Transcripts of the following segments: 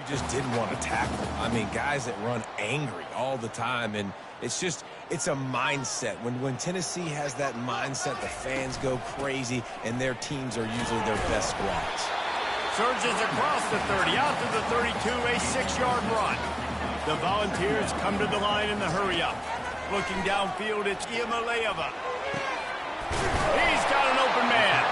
just didn't want to tackle. I mean, guys that run angry all the time, and it's a mindset. When Tennessee has that mindset, the fans go crazy, and their teams are usually their best squads. Surges across the 30, out to the 32, a 6-yard run. The Volunteers come to the line in the hurry-up. Looking downfield, it's Iamaleava. He's got an open man.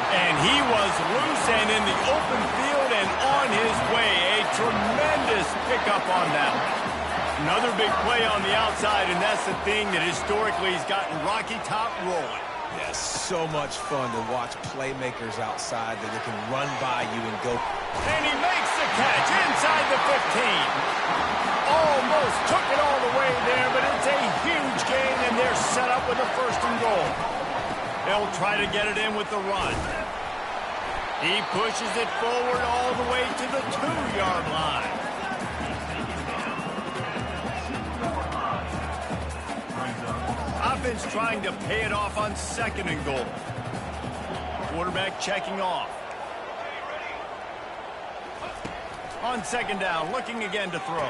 And he was loose and in the open field and on his way. A tremendous pickup on that one. Another big play on the outside, and that's the thing that historically has gotten Rocky Top rolling. Yeah, so much fun to watch playmakers outside that they can run by you and go. And he makes the catch inside the 15. Almost took it all the way there, but it's a huge gain, and they're set up with a 1st and goal. They'll try to get it in with the run. He pushes it forward all the way to the 2-yard line. Offense trying to pay it off on 2nd and goal. Quarterback checking off. On 2nd down, looking again to throw.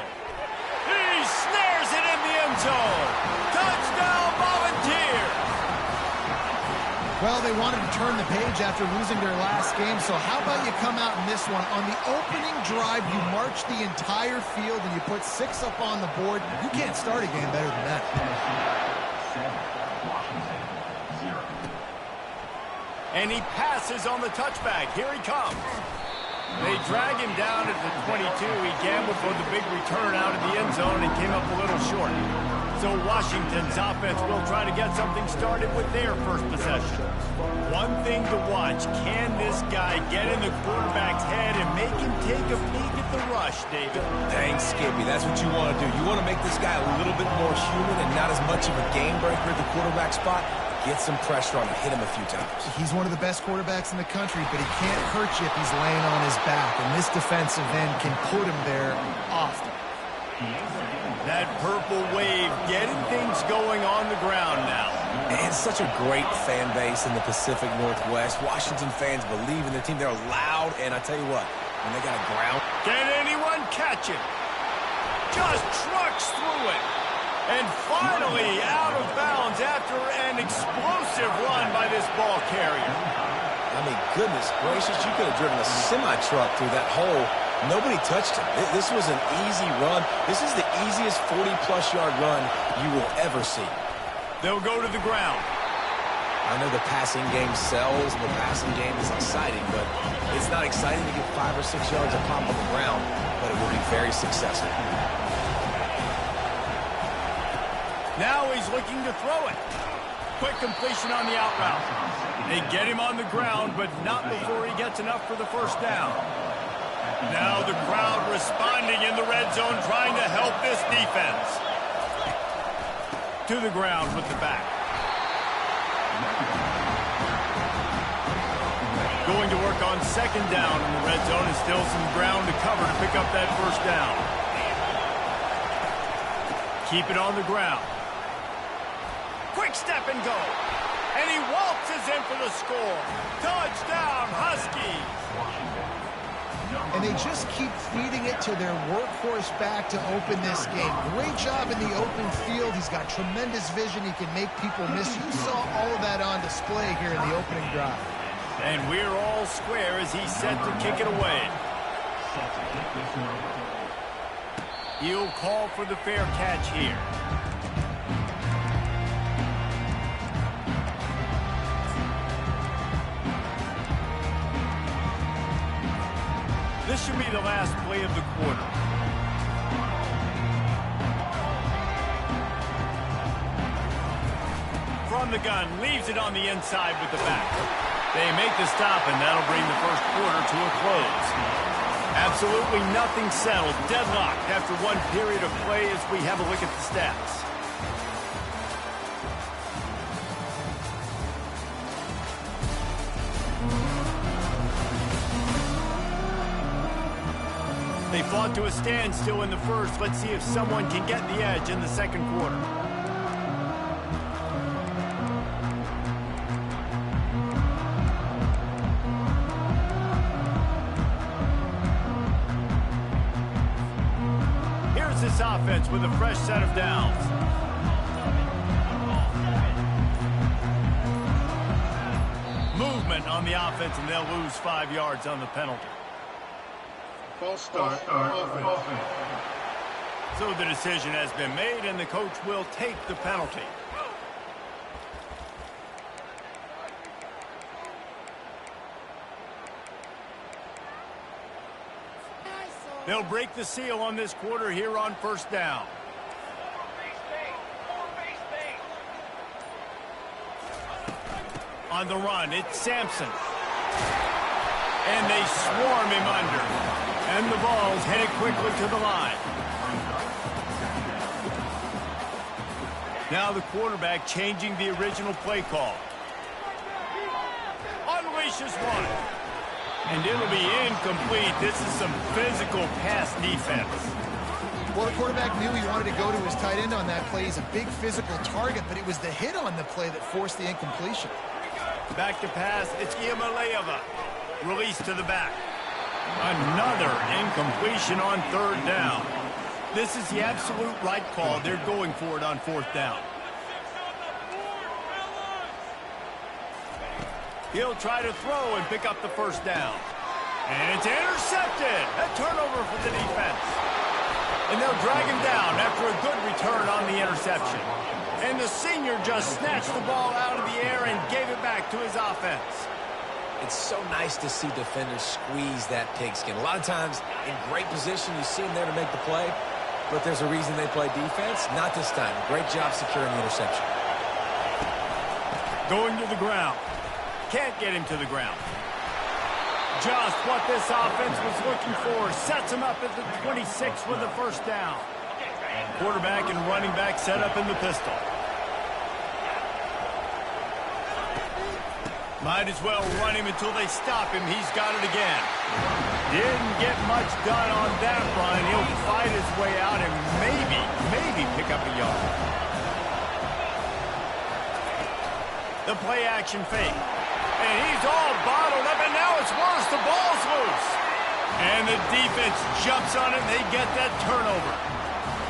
He snares it in the end zone. Touchdown, Volunteers! Well, they wanted to turn the page after losing their last game, so how about you come out in this one? On the opening drive, you march the entire field and you put 6 up on the board. You can't start a game better than that. And he passes on the touchback. Here he comes. They drag him down at the 22. He gambled for the big return out of the end zone and came up a little short. So Washington's offense will try to get something started with their first possession. One thing to watch, can this guy get in the quarterback's head and make him take a peek at the rush, David? Dang, Skippy, that's what you want to do. You want to make this guy a little bit more human and not as much of a game breaker at the quarterback spot. Get some pressure on him, hit him a few times. He's one of the best quarterbacks in the country, but he can't hurt you if he's laying on his back, and this defensive end can put him there often. That purple wave getting things going on the ground now. And such a great fan base in the Pacific Northwest. Washington fans believe in their team. They're loud, and I tell you what, when they got a ground. Can anyone catch it? Just trucks through it. And finally out of bounds after an explosive run by this ball carrier. I mean, goodness gracious, you could have driven a semi-truck through that hole. Nobody touched him. This was an easy run. This is the easiest 40-plus yard run you will ever see. They'll go to the ground. I know the passing game sells, and the passing game is exciting, but it's not exciting to get 5 or 6 yards of pop on the ground, but it will be very successful. Now he's looking to throw it. Quick completion on the out route. They get him on the ground, but not before he gets enough for the 1st down. Now the crowd responding in the red zone, trying to help this defense. To the ground with the back. Going to work on 2nd down in the red zone, and still some ground to cover to pick up that 1st down. Keep it on the ground. Quick step and go. And he waltzes in for the score. Touchdown, Huskies. And they just keep feeding it to their workhorse back to open this game. Great job in the open field. He's got tremendous vision. He can make people miss. You saw all of that on display here in the opening drive. And we're all square as he's set to kick it away. He'll call for the fair catch here. This should be the last play of the quarter. From the gun, leaves it on the inside with the back. They make the stop, and that'll bring the 1st quarter to a close. Absolutely nothing settled. Deadlocked after one period of play as we have a look at the stats. They fought to a standstill in the 1st. Let's see if someone can get the edge in the 2nd quarter. starts this offense with a fresh set of downs. Movement on the offense, and they'll lose 5 yards on the penalty. False start. Offense. So the decision has been made, and the coach will take the penalty. They'll break the seal on this quarter here on first down. On the run, it's Sampson. And they swarm him under. And the ball's headed quickly to the line. Now the quarterback changing the original play call. Unleashes one. And it'll be incomplete. This is some physical pass defense. Well, the quarterback knew he wanted to go to his tight end on that play. He's a big physical target, but it was the hit on the play that forced the incompletion. Back to pass, it's Iamaleava. Release to the back. Another incompletion on third down. This is the absolute right call. They're going for it on fourth down. He'll try to throw and pick up the first down. And it's intercepted. A turnover for the defense. And they'll drag him down after a good return on the interception. And the senior just snatched the ball out of the air and gave it back to his offense. It's so nice to see defenders squeeze that pigskin. A lot of times, in great position, you see them there to make the play, but there's a reason they play defense. Not this time. Great job securing the interception. Going to the ground. Can't get him to the ground. Just what this offense was looking for. Sets him up at the 26 with the first down. Quarterback and running back set up in the pistol. Might as well run him until they stop him. He's got it again. Didn't get much done on that run. He'll fight his way out and maybe pick up a yard. The play action fake. And he's all bottled up, and now it's worse. The ball's loose. And the defense jumps on it, and they get that turnover.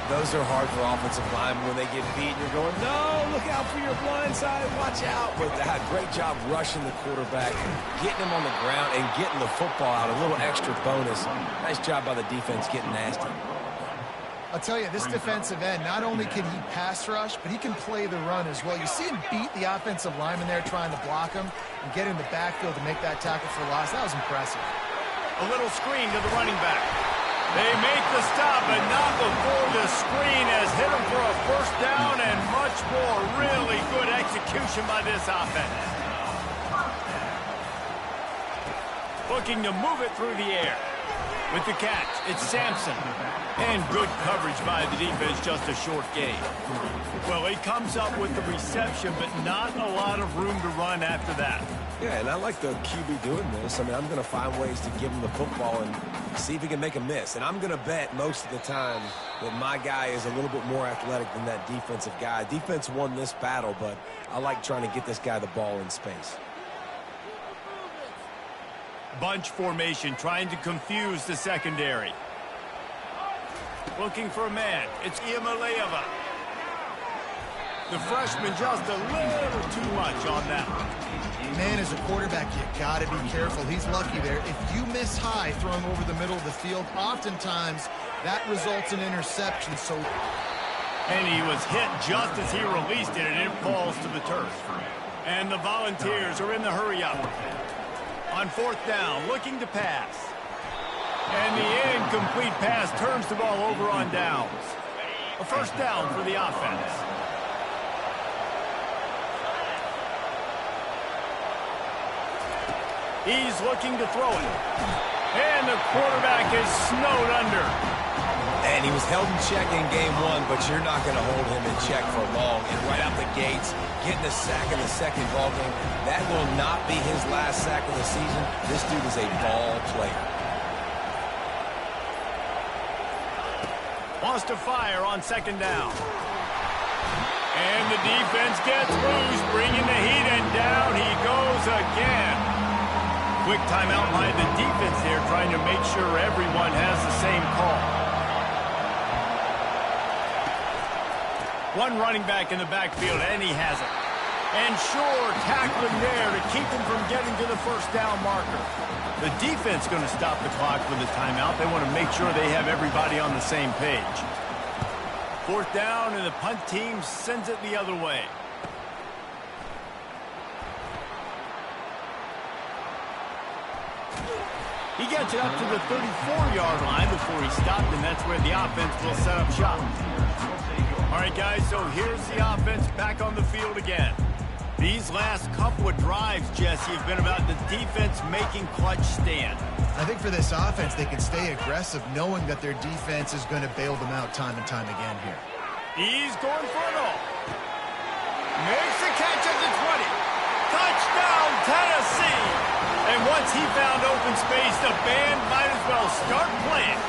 Those are hard for offensive linemen when they get beat. You're going, no, look out for your blind side. Watch out. But that great job rushing the quarterback, getting him on the ground, and getting the football out. A little extra bonus. Nice job by the defense getting nasty. I'll tell you, this defensive end, not only can he pass rush, but he can play the run as well. You see him beat the offensive lineman there trying to block him and get in the backfield to make that tackle for loss. That was impressive. A little screen to the running back. They make the stop, but not before the screen has hit him for a first down and much more. Really good execution by this offense. Looking to move it through the air. With the catch, it's Sampson. And good coverage by the defense, just a short gain. Well, he comes up with the reception, but not a lot of room to run after that. Yeah, and I like the QB doing this. I mean, I'm going to find ways to give him the football and see if he can make a miss. And I'm going to bet most of the time that my guy is a little bit more athletic than that defensive guy. Defense won this battle, but I like trying to get this guy the ball in space. Bunch formation, trying to confuse the secondary. Looking for a man. It's Iamaleava. The freshman just a little too much on that one. Man, as a quarterback, you got to be careful. He's lucky there. If you miss high throwing over the middle of the field, oftentimes that results in interception. So, and he was hit just as he released it, and it falls to the turf. And the Volunteers are in the hurry-up. On fourth down, looking to pass. And the incomplete pass turns the ball over on downs. A first down for the offense. He's looking to throw it. And the quarterback is snowed under. And he was held in check in game one, but you're not going to hold him in check for long. And right out the gates, getting a sack in the second ball game, that will not be his last sack of the season. This dude is a ball player. Wants to fire on second down. And the defense gets loose, bringing the heat, and down he goes again. Quick timeout by the defense there, trying to make sure everyone has the same call. One running back in the backfield, and he has it. And sure, tackling there to keep him from getting to the first down marker. The defense going to stop the clock with a timeout. They want to make sure they have everybody on the same page. Fourth down, and the punt team sends it the other way. He gets it up to the 34-yard line before he stopped, and that's where the offense will set up shop. All right, guys, so here's the offense back on the field again. These last couple of drives, Jesse, have been about the defense making clutch stand. I think for this offense, they can stay aggressive knowing that their defense is going to bail them out time and time again here. He's going for it all. Makes the catch at the 20. Touchdown, Tennessee. And once he found open space, the band might as well start playing.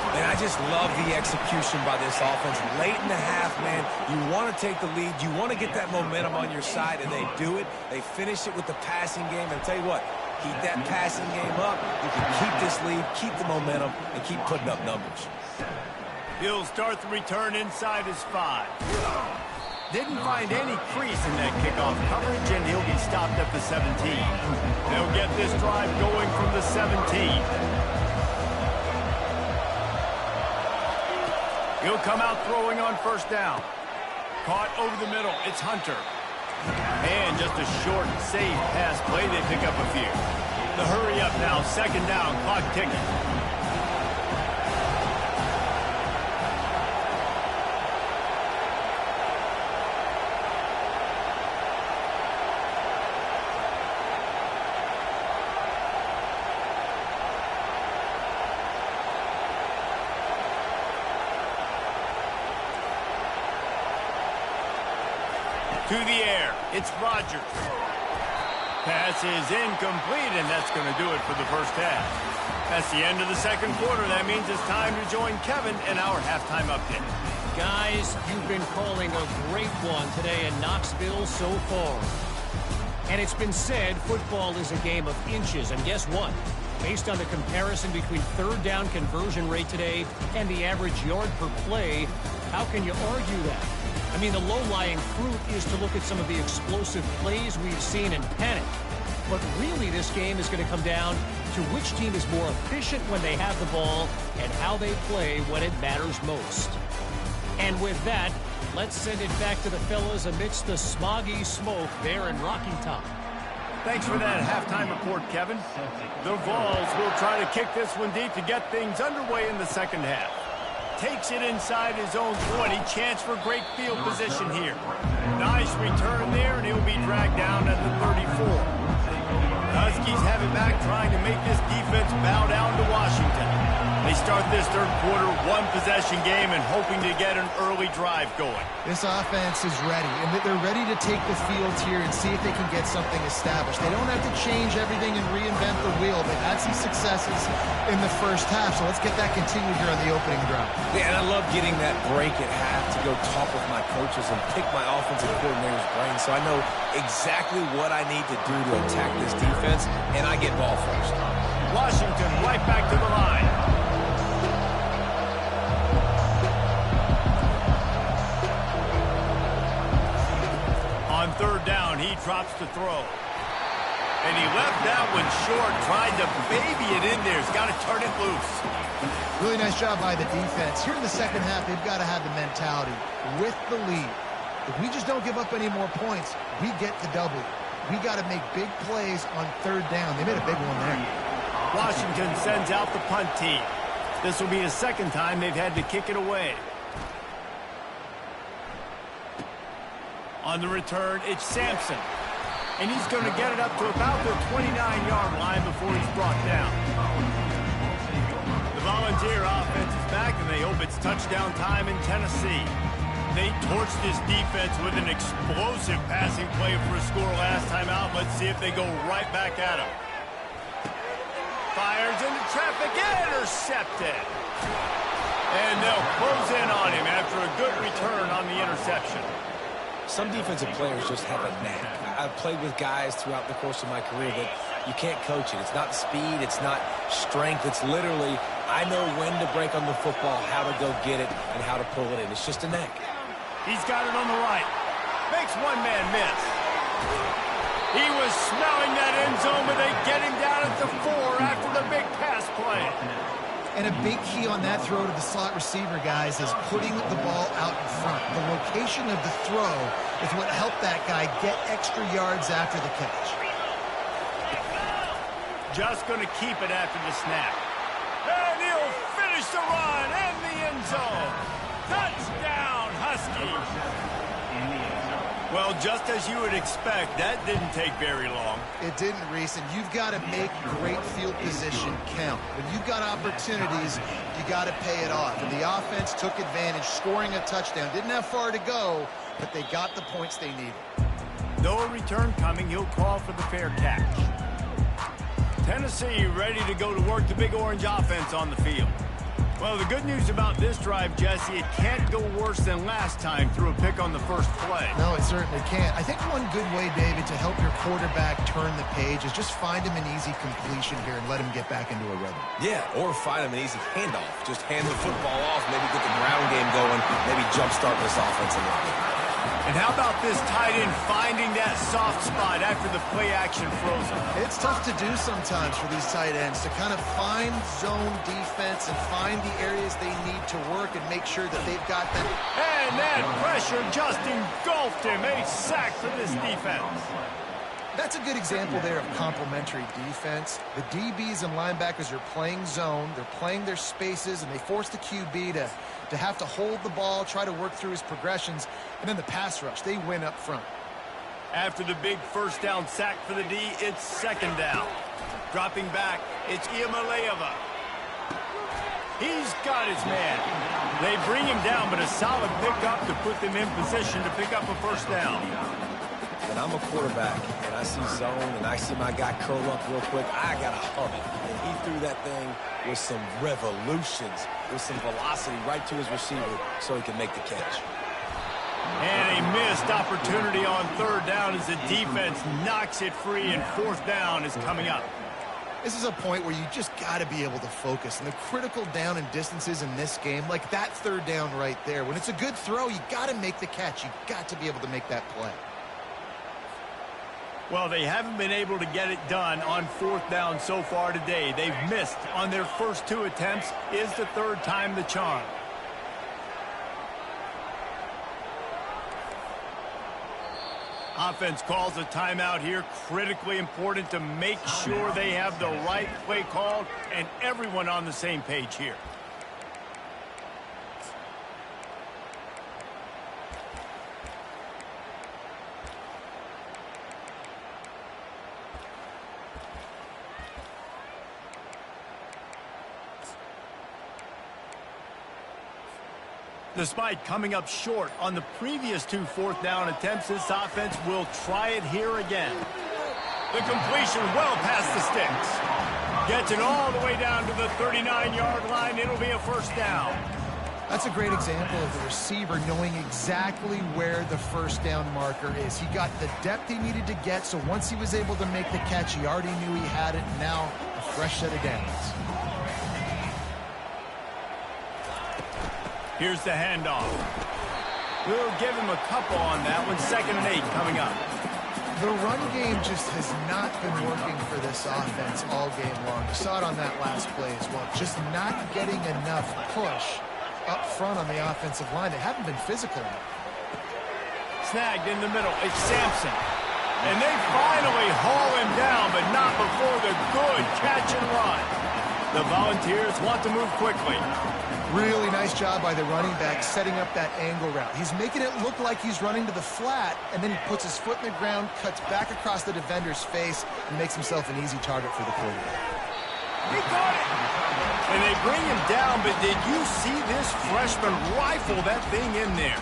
And I just love the execution by this offense. Late in the half, man, you want to take the lead. You want to get that momentum on your side, and they do it. They finish it with the passing game. And tell you what, keep that passing game up. You can keep this lead, keep the momentum, and keep putting up numbers. He'll start the return inside his 5. Didn't find any crease in that kickoff coverage, and he'll be stopped at the 17. They'll get this drive going from the 17. He'll come out throwing on first down. Caught over the middle. It's Hunter. And just a short, safe pass play. They pick up a few. The hurry up now. Second down. Clock ticking. To the air, it's Rodgers. Pass is incomplete, and that's going to do it for the first half. That's the end of the second quarter. That means it's time to join Kevin in our halftime update. Guys, you've been calling a great one today in Knoxville so far. And it's been said football is a game of inches, and guess what? Based on the comparison between third down conversion rate today and the average yard per play, how can you argue that? I mean, the low-lying fruit is to look at some of the explosive plays we've seen and panic. But really, this game is going to come down to which team is more efficient when they have the ball and how they play when it matters most. And with that, let's send it back to the fellas amidst the smoggy smoke there in Rocky Top. Thanks for that halftime report, Kevin. The Vols will try to kick this one deep to get things underway in the second half. Takes it inside his own 20. Chance for great field position here. Nice return there, and he'll be dragged down at the 34. Huskies have it back, trying to make this defense bow down to Washington. They start this third quarter one-possession game and hoping to get an early drive going. This offense is ready, and they're ready to take the field here and see if they can get something established. They don't have to change everything and reinvent the wheel. They've had some successes in the first half, so let's get that continued here on the opening drive. Yeah, and I love getting that break at half to go talk with my coaches and pick my offensive coordinator's brain so I know exactly what I need to do to attack this defense, and I get ball first. Washington right back to the line. On third down, he drops to throw. And he left that one short, tried to baby it in there. He's got to turn it loose. Really nice job by the defense. Here in the second half, they've got to have the mentality with the lead. If we just don't give up any more points, we get the W. We got to make big plays on third down. They made a big one there. Washington sends out the punt team. This will be the second time they've had to kick it away. On the return, it's Sampson. And he's going to get it up to about the 29-yard line before he's brought down. The Volunteer offense is back, and they hope it's touchdown time in Tennessee. They torched this defense with an explosive passing play for a score last time out. Let's see if they go right back at him. Fires into traffic, intercepted. And they'll close in on him after a good return on the interception. Some defensive players just have a knack. I've played with guys throughout the course of my career that you can't coach it. It's not speed, it's not strength, it's literally I know when to break on the football, how to go get it, and how to pull it in. It's just a knack. He's got it on the right. Makes one man miss. He was smelling that end zone, but they get him down at the 4 after the big pass play. And a big key on that throw to the slot receiver, guys, is putting the ball out in front. The location of the throw is what helped that guy get extra yards after the catch. Just going to keep it after the snap. And he'll finish the run in the end zone. Touchdown, Huskies. Well, just as you would expect, that didn't take very long. It didn't, Reese, and you've got to make great field position count. When you've got opportunities, you got to pay it off. And the offense took advantage, scoring a touchdown. Didn't have far to go, but they got the points they needed. No return coming. He'll call for the fair catch. Tennessee ready to go to work the Big Orange offense on the field. Well, the good news about this drive, Jesse, it can't go worse than last time through a pick on the first play. No, it certainly can't. I think one good way, David, to help your quarterback turn the page is just find him an easy completion here and let him get back into a rhythm. Yeah, or find him an easy handoff. Just hand the football off, maybe get the ground game going, maybe jumpstart this offense a little bit. And how about this tight end finding that soft spot after the play action froze him? It's tough to do sometimes for these tight ends to kind of find zone defense and find the areas they need to work and make sure that they've got that. And that pressure just engulfed him. A sack for this defense. That's a good example there of complementary defense. The DBs and linebackers are playing zone, they're playing their spaces, and they force the QB to have to hold the ball, try to work through his progressions, and then the pass rush, they win up front. After the big first down sack for the D, it's second down. Dropping back, it's Iamaleava. He's got his man. They bring him down, but a solid pickup to put them in position to pick up a first down. When I'm a quarterback and I see zone and I see my guy curl up real quick, I got to hum it. And he threw that thing with some revolutions, with some velocity right to his receiver so he can make the catch. And a missed opportunity on third down as the defense knocks it free, and fourth down is coming up. This is a point where you just got to be able to focus. And the critical down and distances in this game, like that third down right there, when it's a good throw, you got to make the catch. You got to be able to make that play. Well, they haven't been able to get it done on fourth down so far today. They've missed on their first 2 attempts. Is the third time the charm? Offense calls a timeout here. Critically important to make sure they have the right play called and everyone on the same page here. Despite coming up short on the previous 2 fourth down attempts, this offense will try it here again. The completion well past the sticks. Gets it all the way down to the 39-yard line. It'll be a first down. That's a great example of the receiver knowing exactly where the first down marker is. He got the depth he needed to get, so once he was able to make the catch, he already knew he had it, and now a fresh set of downs. Here's the handoff. We'll give him a couple on that one. 2nd and 8 coming up. The run game just has not been working for this offense all game long. You saw it on that last play as well. Just not getting enough push up front on the offensive line. They haven't been physical enough. Snagged in the middle. It's Sampson. And they finally haul him down, but not before the good catch and run. The Volunteers want to move quickly. Really nice job by the running back setting up that angle route. He's making it look like he's running to the flat, and then he puts his foot in the ground, cuts back across the defender's face, and makes himself an easy target for the quarterback. He got it! And they bring him down, but did you see this freshman rifle that thing in there?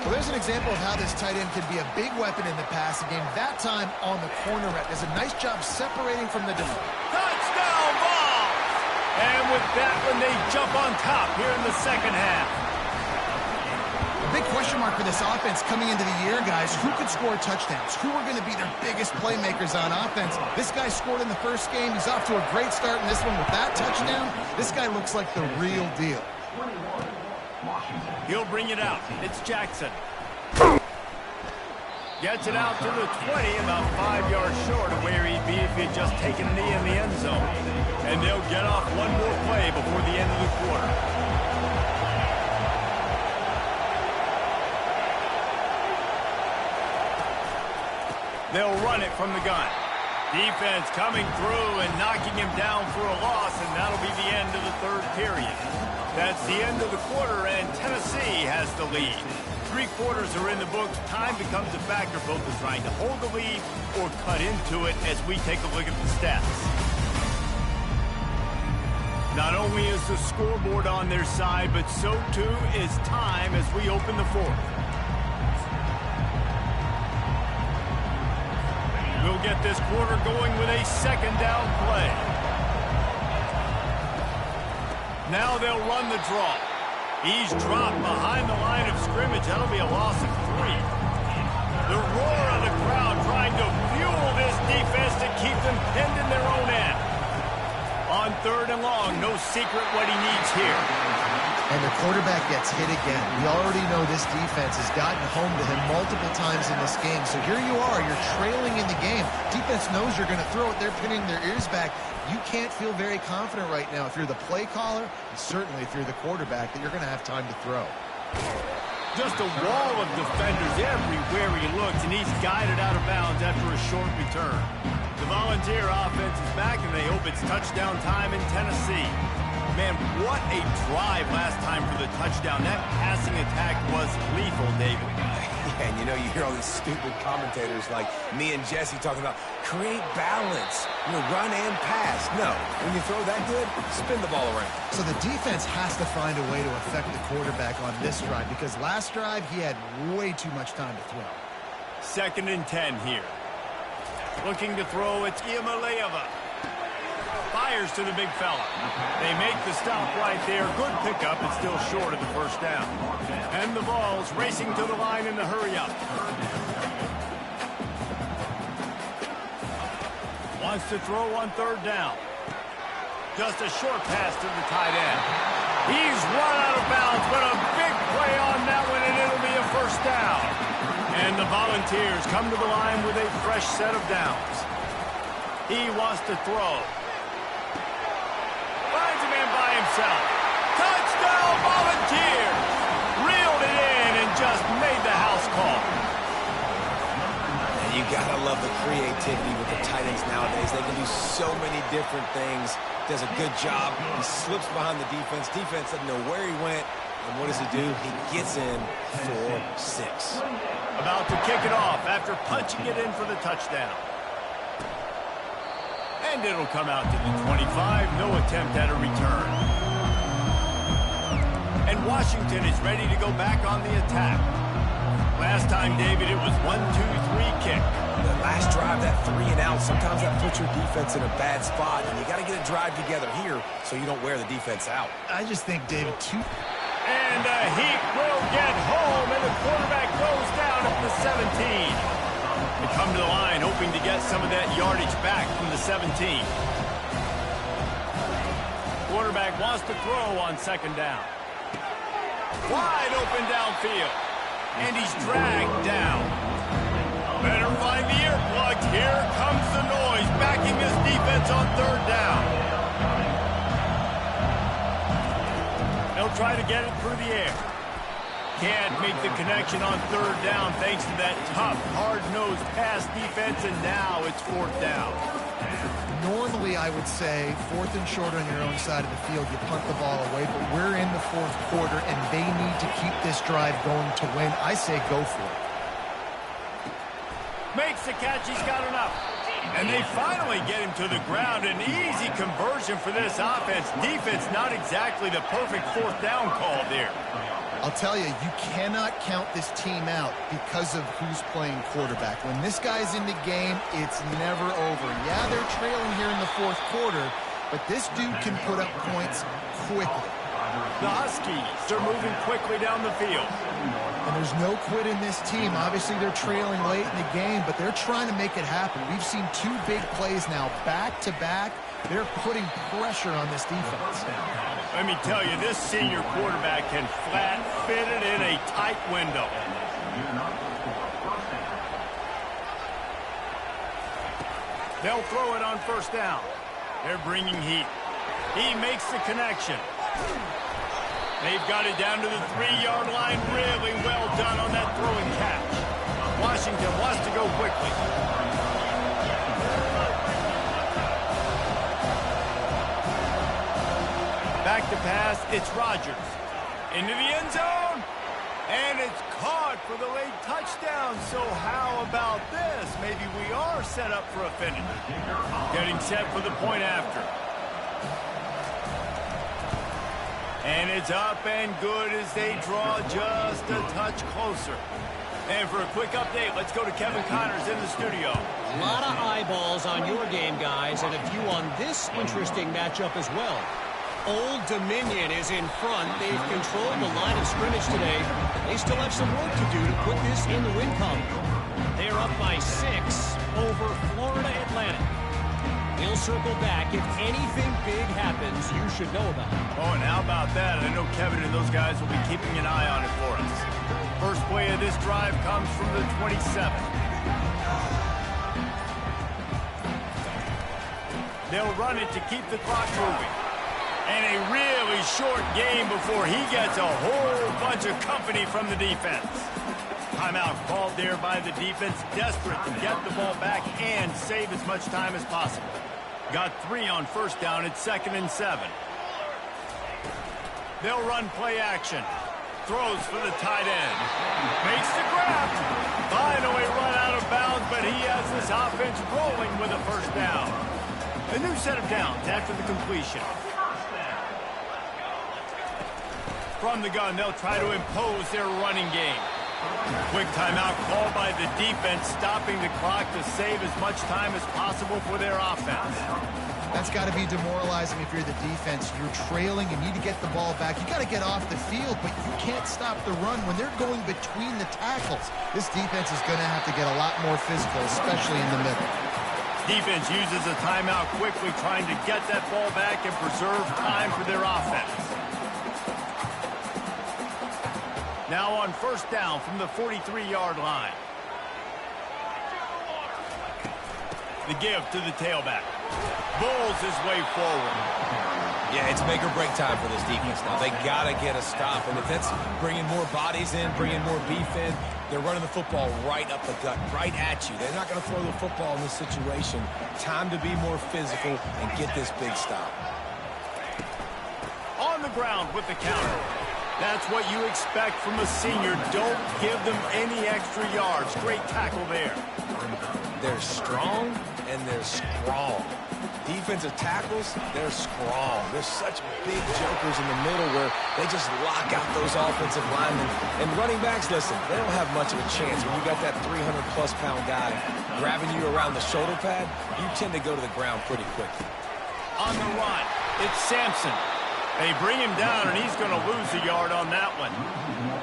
Well, there's an example of how this tight end can be a big weapon in the passing game. That time on the corner route. Does a nice job separating from the defense. Touchdown ball! And with that one, they jump on top here in the second half. Big question mark for this offense coming into the year, guys. Who could score touchdowns? Who are going to be their biggest playmakers on offense? This guy scored in the first game. He's off to a great start in this one with that touchdown. This guy looks like the real deal. He'll bring it out. It's Jackson. Gets it out to the 20, about 5 yards short of where he'd be if he'd just taken a knee in the end zone. And they'll get off one more play before the end of the quarter. They'll run it from the gun. Defense coming through and knocking him down for a loss, and that'll be the end of the third period. That's the end of the quarter, and Tennessee has the lead. 3 quarters are in the books. Time becomes a factor, both in trying to hold the lead or cut into it as we take a look at the stats. Not only is the scoreboard on their side, but so too is time as we open the fourth. We'll get this quarter going with a second down play. Now they'll run the draw. He's dropped behind the line of scrimmage. That'll be a loss of 3. The roar of the crowd trying to fuel this defense to keep them pinned in their own end. On 3rd and long, no secret what he needs here. And the quarterback gets hit again. We already know this defense has gotten home to him multiple times in this game. So here you are, you're trailing in the game. Defense knows you're going to throw it. They're pinning their ears back. You can't feel very confident right now if you're the play caller, and certainly if you're the quarterback, that you're going to have time to throw. Just a wall of defenders everywhere he looks, and he's guided out of bounds after a short return. The Volunteer offense is back, and they hope it's touchdown time in Tennessee. Man, what a drive last time for the touchdown. That passing attack was lethal, David. Yeah, and you know, you hear all these stupid commentators like me and Jesse talking about create balance, run and pass. No, when you throw that good, spin the ball around. So the defense has to find a way to affect the quarterback on this drive, because last drive he had way too much time to throw. 2nd and 10 here. Looking to throw, it's Iamaleava. Fires to the big fella. They make the stop right there. Good pickup. It's still short of the first down. And the ball's racing to the line in the hurry-up. Wants to throw on 3rd down. Just a short pass to the tight end. He's run out of bounds, but a big play on that one, and it'll be a first down. And the Volunteers come to the line with a fresh set of downs. He wants to throw. Finds a man by himself. Touchdown, Volunteers! Reeled it in and just made the house call. And you gotta love the creativity with the tight ends nowadays. They can do so many different things. Does a good job. He slips behind the defense. Defense doesn't know where he went. And what does he do? He gets in for 6. About to kick it off after punching it in for the touchdown. And it'll come out to the 25. No attempt at a return. And Washington is ready to go back on the attack. Last time, David, it was 1-2-3 kick. The last drive, that 3 and out, sometimes that puts your defense in a bad spot. And you got to get a drive together here so you don't wear the defense out. I just think, David, And the Heat will get home, and the quarterback goes down at the 17. They come to the line hoping to get some of that yardage back from the 17. Quarterback wants to throw on 2nd down. Wide open downfield. And he's dragged down. Better find the earplugs. Here comes the noise, backing this defense on 3rd down. They'll try to get it through the air. Can't make the connection on 3rd down thanks to that tough, hard-nosed pass defense, and now it's 4th down. normally I would say 4th and short on your own side of the field, you punt the ball away, but we're in the 4th quarter and they need to keep this drive going to win. I say go for it. Makes the catch, he's got enough. And they finally get him to the ground. An easy conversion for this offense. Defense not exactly the perfect 4th down call there. I'll tell you, you cannot count this team out because of who's playing quarterback. When this guy's in the game, it's never over. Yeah, they're trailing here in the 4th quarter, but this dude can put up points quickly. The Huskies are moving quickly down the field. And there's no quit in this team. Obviously, they're trailing late in the game, but they're trying to make it happen. We've seen 2 big plays now, back-to-back. They're putting pressure on this defense. Let me tell you, this senior quarterback can flat fit it in a tight window. They'll throw it on first down. They're bringing heat. He makes the connection. They've got it down to the 3-yard line. Really well done on that throwing catch. Washington wants to go quickly. Back to pass. It's Rodgers. Into the end zone. And it's caught for the late touchdown. So how about this? Maybe we are set up for a finish. Getting set for the point after. And it's up and good as they draw just a touch closer. And for a quick update, let's go to Kevin Connors in the studio. A lot of eyeballs on your game, guys, and a few on this interesting matchup as well. Old Dominion is in front. They've controlled the line of scrimmage today. They still have some work to do to put this in the win column. They're up by 6 over Florida Atlantic. They'll circle back. If anything big happens, you should know about it. Oh, and how about that? I know Kevin and those guys will be keeping an eye on it for us. First play of this drive comes from the 27. They'll run it to keep the clock moving. And a really short game before he gets a whole bunch of company from the defense. Timeout called there by the defense, desperate to get the ball back and save as much time as possible. Got 3 on first down. It's 2nd and 7. They'll run play action. Throws for the tight end. Makes the grab. Finally run out of bounds, but he has this offense rolling with a first down. A new set of downs after the completion. From the gun, they'll try to impose their running game. Quick timeout called by the defense, stopping the clock to save as much time as possible for their offense. That's got to be demoralizing if you're the defense. You're trailing, you need to get the ball back. You got to get off the field, but you can't stop the run when they're going between the tackles. This defense is going to have to get a lot more physical, especially in the middle. Defense uses a timeout quickly, trying to get that ball back and preserve time for their offense. Now on first down from the 43-yard line. The give to the tailback. Bulls his way forward. Yeah, it's make or break time for this defense now. They got to get a stop. And if that's bringing more bodies in, bringing more beef in, they're running the football right up the gut, right at you. They're not going to throw the football in this situation. Time to be more physical and get this big stop. On the ground with the counter. That's what you expect from a senior. Don't give them any extra yards. Great tackle there. They're strong and they're strong. Defensive tackles, they're strong. They're such big jokers in the middle where they just lock out those offensive linemen. And running backs, listen, they don't have much of a chance. When you got that 300-plus pound guy grabbing you around the shoulder pad, you tend to go to the ground pretty quickly. On the run, it's Sampson. They bring him down, and he's going to lose a yard on that one.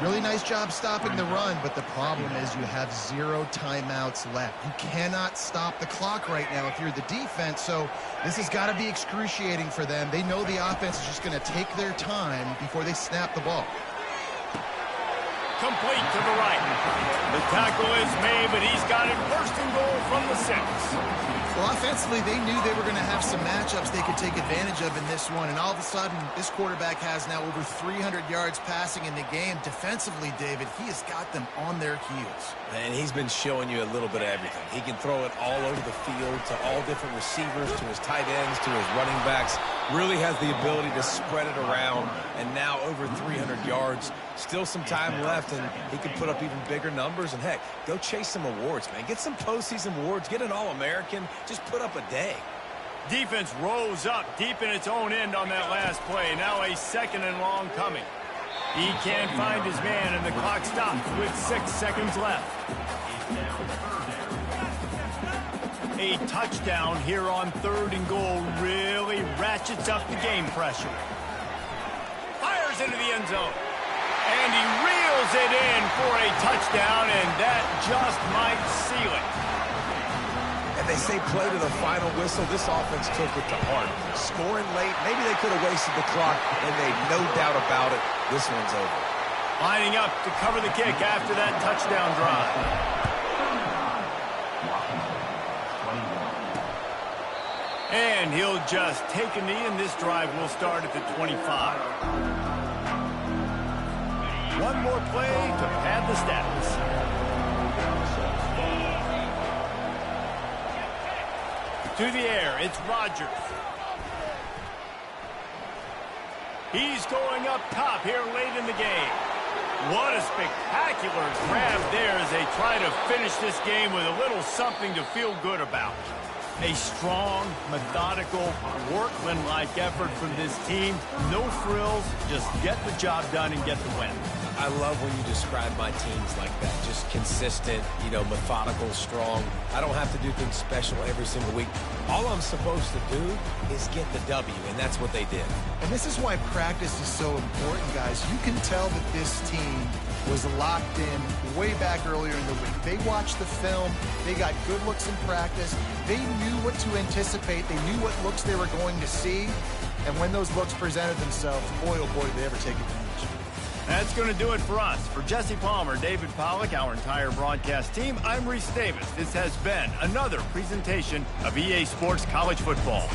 Really nice job stopping the run, but the problem is you have 0 timeouts left. You cannot stop the clock right now if you're the defense, so this has got to be excruciating for them. They know the offense is just going to take their time before they snap the ball. Complete to the right. The tackle is made, but he's got it first and goal from the 6. Well, offensively, they knew they were going to have some matchups they could take advantage of in this one, and all of a sudden, this quarterback has now over 300 yards passing in the game. Defensively, David, he has got them on their heels. And he's been showing you a little bit of everything. He can throw it all over the field to all different receivers, to his tight ends, to his running backs. Really has the ability to spread it around, and now over 300 yards. Still some time left, and he can put up even bigger numbers. And, heck, go chase some awards, man. Get some postseason awards. Get an All-American. Just put up a day. Defense rose up deep in its own end on that last play. Now a 2nd and long coming. He can't find his man, and the clock stops with 6 seconds left. A touchdown here on 3rd and goal really ratchets up the game pressure. Fires into the end zone. And he reels drills it in for a touchdown, and that just might seal it. And they say play to the final whistle. This offense took it to heart. Scoring late, maybe they could have wasted the clock, and they've no doubt about it. This one's over. Lining up to cover the kick after that touchdown drive. And he'll just take a knee, and this drive will start at the 25. One more play to pad the stats. To the air, it's Rodgers. He's going up top here late in the game. What a spectacular grab there as they try to finish this game with a little something to feel good about. A strong, methodical, workmanlike effort from this team. No frills, just get the job done and get the win. I love when you describe my teams like that. Just consistent, methodical, strong. I don't have to do things special every single week. All I'm supposed to do is get the W, and that's what they did. And this is why practice is so important, guys. You can tell that this team was locked in way back earlier in the week. They watched the film. They got good looks in practice. They knew what to anticipate. They knew what looks they were going to see. And when those looks presented themselves, boy, oh boy, did they ever take advantage. That's going to do it for us. For Jesse Palmer, David Pollack, our entire broadcast team, I'm Reese Davis. This has been another presentation of EA Sports College Football.